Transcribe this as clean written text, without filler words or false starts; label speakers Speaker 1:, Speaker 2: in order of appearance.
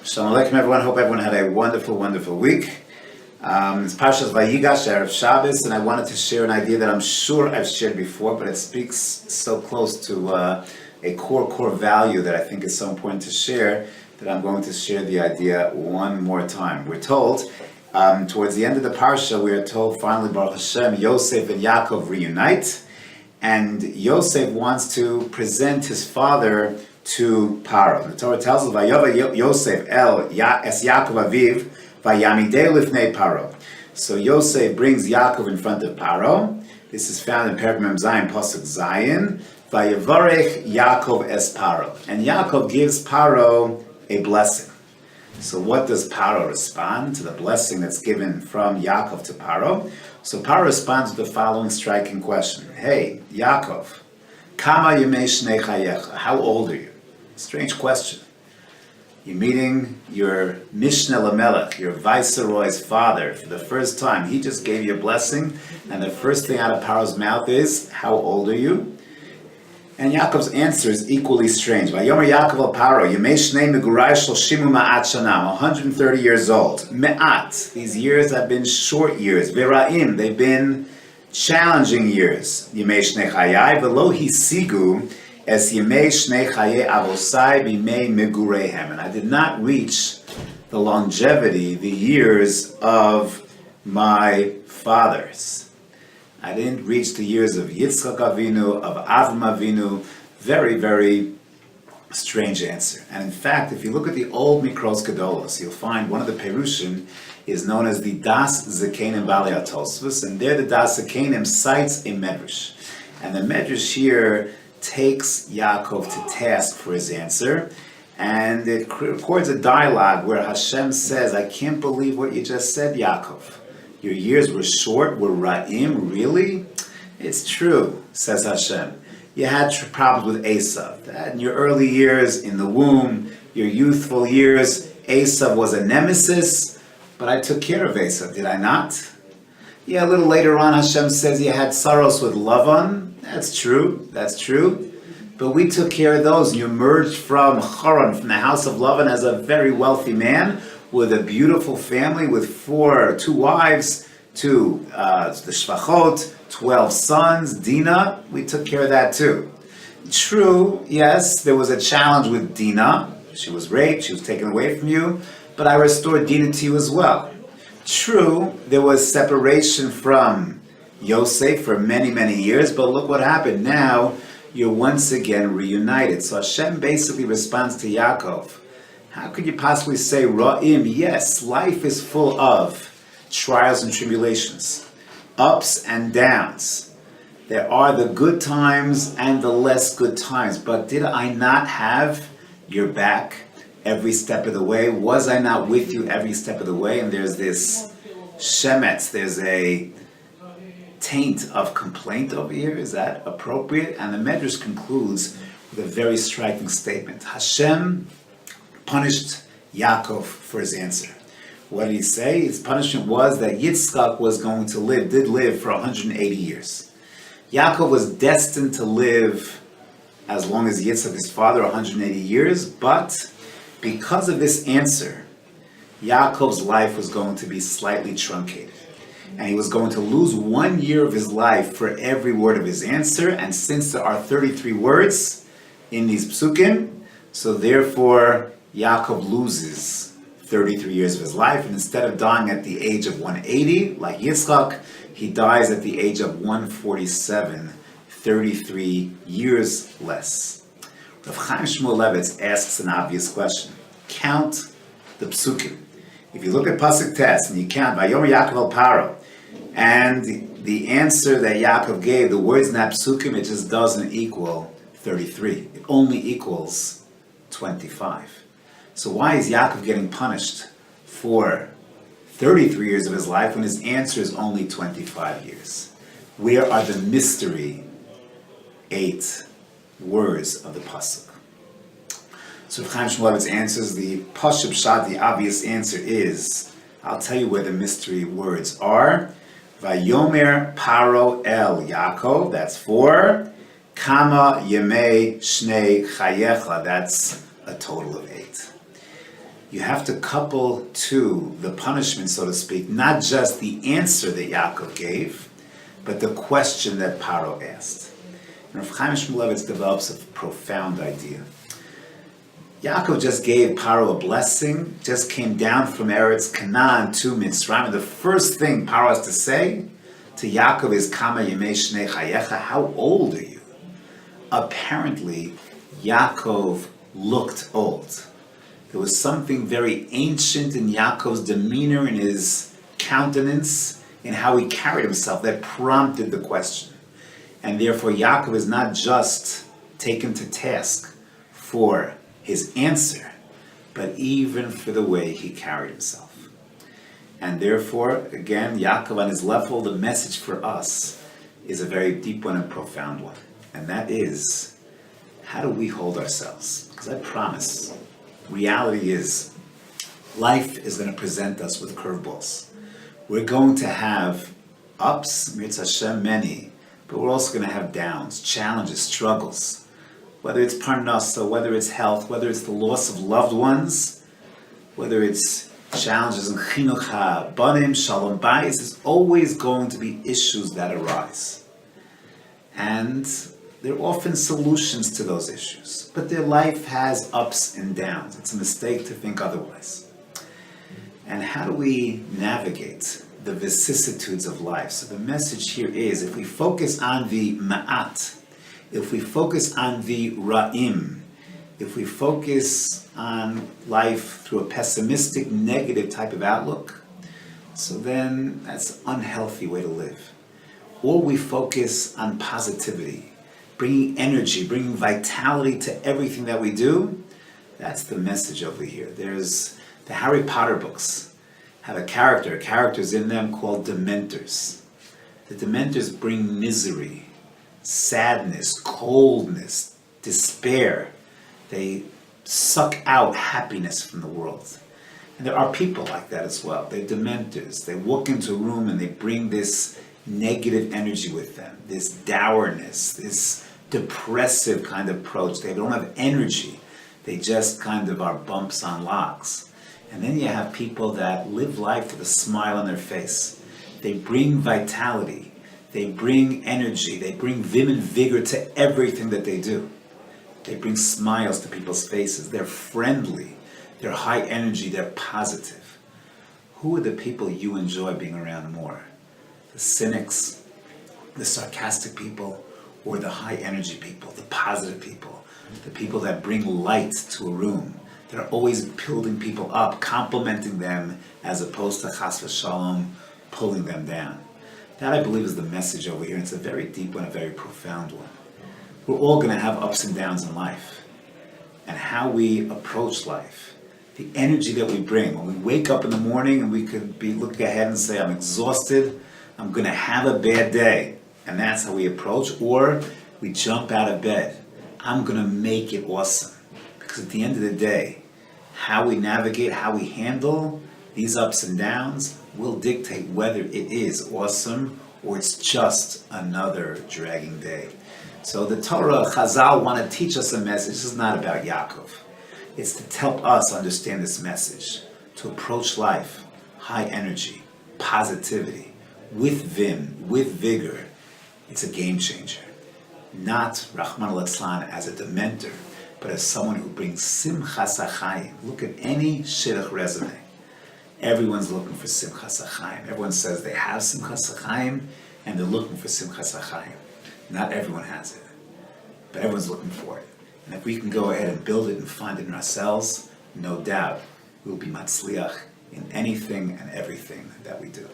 Speaker 1: Shalom Aleichem, everyone. Hope everyone had a wonderful, wonderful week. It's Parshas Vayigash, Erev Shabbos, and I wanted to share an idea that I'm sure I've shared before, but it speaks so close to a core value that I think is so important to share that I'm going to share the idea one more time. We're told, towards the end of the Parsha, we are told finally, Baruch Hashem, Yosef and Yaakov reunite, and Yosef wants to present his father to Paro. The Torah tells us, "Vayova Yosef es Yaakov aviv vayamidei lifnei Paro." So Yosef brings Yaakov in front of Paro. This is found in Perek Mem Zayin, Pasuk Zayin. Vayevarech Yaakov es Paro, and Yaakov gives Paro a blessing. So what does Paro respond to the blessing that's given from Yaakov to Paro? So Paro responds with the following striking question: "Hey, Yaakov, kama yemei shnei chayecha? How old are you?" Strange question. You're meeting your Mishneh Lamelech, your viceroy's father, for the first time. He just gave you a blessing, and the first thing out of Paro's mouth is, "How old are you?" And Yaakov's answer is equally strange. Vayomer Yaakov al Paro, Yemei Shnei Megurai Shloshim U'Ma'at Shana, 130 years old. Me'at, these years have been short years. V'ra'im, they've been challenging years. Yemei Shnei Chayai, V'lo Hisigu, Es Yemei Shnei Chayei Avosai B'Yemei Megureihem. And I did not reach the longevity, the years of my fathers. I didn't reach the years of Yitzchak Avinu, of Avram Avinu. Very, very strange answer. And in fact, if you look at the old Mikros Gedolos, you'll find one of the Perushim is known as the Das Zakenim Balei HaTosfos, and there the Das Zakenim cites a Medrash. And the Medrash here takes Yaakov to task for his answer, and it records a dialogue where Hashem says, "I can't believe what you just said, Yaakov. Your years were short, were ra'im, really?" "It's true," says Hashem. "You had problems with Esav. In your early years in the womb, your youthful years, Esav was a nemesis, but I took care of Esav, did I not?" "Yeah, a little later on, Hashem says you had sorrows with Lavan. That's true. But we took care of those. You emerged from Haran, from the house of Lavan, as a very wealthy man with a beautiful family, with two wives, the Shvachot, 12 sons, Dinah. We took care of that too. True, yes, there was a challenge with Dinah. She was raped, she was taken away from you, but I restored Dinah to you as well. True, there was separation from Yosef for many, many years, but look what happened. Now, you're once again reunited." So Hashem basically responds to Yaakov. How could you possibly say Ra'im? Yes, life is full of trials and tribulations, ups and downs. There are the good times and the less good times, but did I not have your back every step of the way? Was I not with you every step of the way? And there's this shemetz, there's a taint of complaint over here. Is that appropriate? And the Medrash concludes with a very striking statement. Hashem punished Yaakov for his answer. What did he say? His punishment was that Yitzchak did live for 180 years. Yaakov was destined to live as long as Yitzchak, his father, 180 years, but because of this answer, Yaakov's life was going to be slightly truncated. And he was going to lose 1 year of his life for every word of his answer. And since there are 33 words in these psukim, so therefore Yaakov loses 33 years of his life. And instead of dying at the age of 180, like Yitzchak, he dies at the age of 147, 33 years less. Rav Chaim Shmulevitz asks an obvious question. Count the psukim. If you look at Pasuk Tes and you count Vayomer Yaakov al Paro, and the answer that Yaakov gave, the words in that psukim, it just doesn't equal 33. It only equals 25. So why is Yaakov getting punished for 33 years of his life when his answer is only 25 years? Where are the mystery 8 words of the pasuk? So Chaim Shmulevitz answers the Pashut Pshat, the obvious answer is, I'll tell you where the mystery words are. Vayomer Paro el Yaakov, that's 4. Kama Yemei Shnei Chayecha, that's a total of 8. you have to couple to the punishment, so to speak, not just the answer that Yaakov gave, but the question that Paro asked. And Rav Chaim Shmulevitz develops a profound idea. Yaakov just gave Paro a blessing, just came down from Eretz Canaan to Mitzrayim. And the first thing Paro has to say to Yaakov is, Kama Yemei Shnei Chayecha, how old are you? Apparently, Yaakov looked old. There was something very ancient in Yaakov's demeanor, in his countenance, in how he carried himself, that prompted the question. And therefore, Yaakov is not just taken to task for his answer, but even for the way he carried himself. And therefore, again, Yaakov on his level, the message for us is a very deep one and profound one. And that is, how do we hold ourselves? Because I promise, reality is, life is going to present us with curveballs. We're going to have ups, Mitzvah Hashem, many, but we're also going to have downs, challenges, struggles. Whether it's parnasa, whether it's health, whether it's the loss of loved ones, whether it's challenges in chinuch banim, shalom bayis, there's always going to be issues that arise. And there are often solutions to those issues, but their life has ups and downs. It's a mistake to think otherwise. And how do we navigate the vicissitudes of life? So the message here is, if we focus on the ma'at, if we focus on the ra'im, if we focus on life through a pessimistic, negative type of outlook, so then that's an unhealthy way to live. Or we focus on positivity, bringing energy, bringing vitality to everything that we do, that's the message over here. There's the Harry Potter books have characters in them called Dementors. The Dementors bring misery, sadness, coldness, despair. They suck out happiness from the world. And there are people like that as well. They're Dementors. They walk into a room and they bring this negative energy with them, this dourness, this depressive kind of approach. They don't have energy. They just kind of are bumps on locks. And then you have people that live life with a smile on their face. They bring vitality. They bring energy. They bring vim and vigor to everything that they do. They bring smiles to people's faces. They're friendly. They're high energy. They're positive. Who are the people you enjoy being around more? The cynics, the sarcastic people, or the high energy people, the positive people, the people that bring light to a room, that are always building people up, complimenting them, as opposed to chas v'shalom, pulling them down. That, I believe, is the message over here. It's a very deep one, a very profound one. We're all going to have ups and downs in life. And how we approach life, the energy that we bring. When we wake up in the morning and we could be looking ahead and say, I'm exhausted, I'm going to have a bad day. And that's how we approach. Or we jump out of bed. I'm going to make it awesome. Because at the end of the day, how we navigate, how we handle these ups and downs will dictate whether it is awesome or it's just another dragging day. So the Torah, Chazal want to teach us a message. This is not about Yaakov. It's to help us understand this message, to approach life, high energy, positivity, with vim, with vigor. It's a game changer. Not Rahman al-Atzlan as a dementor, but as someone who brings simchas hachayim. Look at any shidduch resume. Everyone's looking for simchas hachayim. Everyone says they have simchas hachayim, and they're looking for simchas hachayim. Not everyone has it, but everyone's looking for it. And if we can go ahead and build it and find it in ourselves, no doubt we'll be matzliach in anything and everything that we do.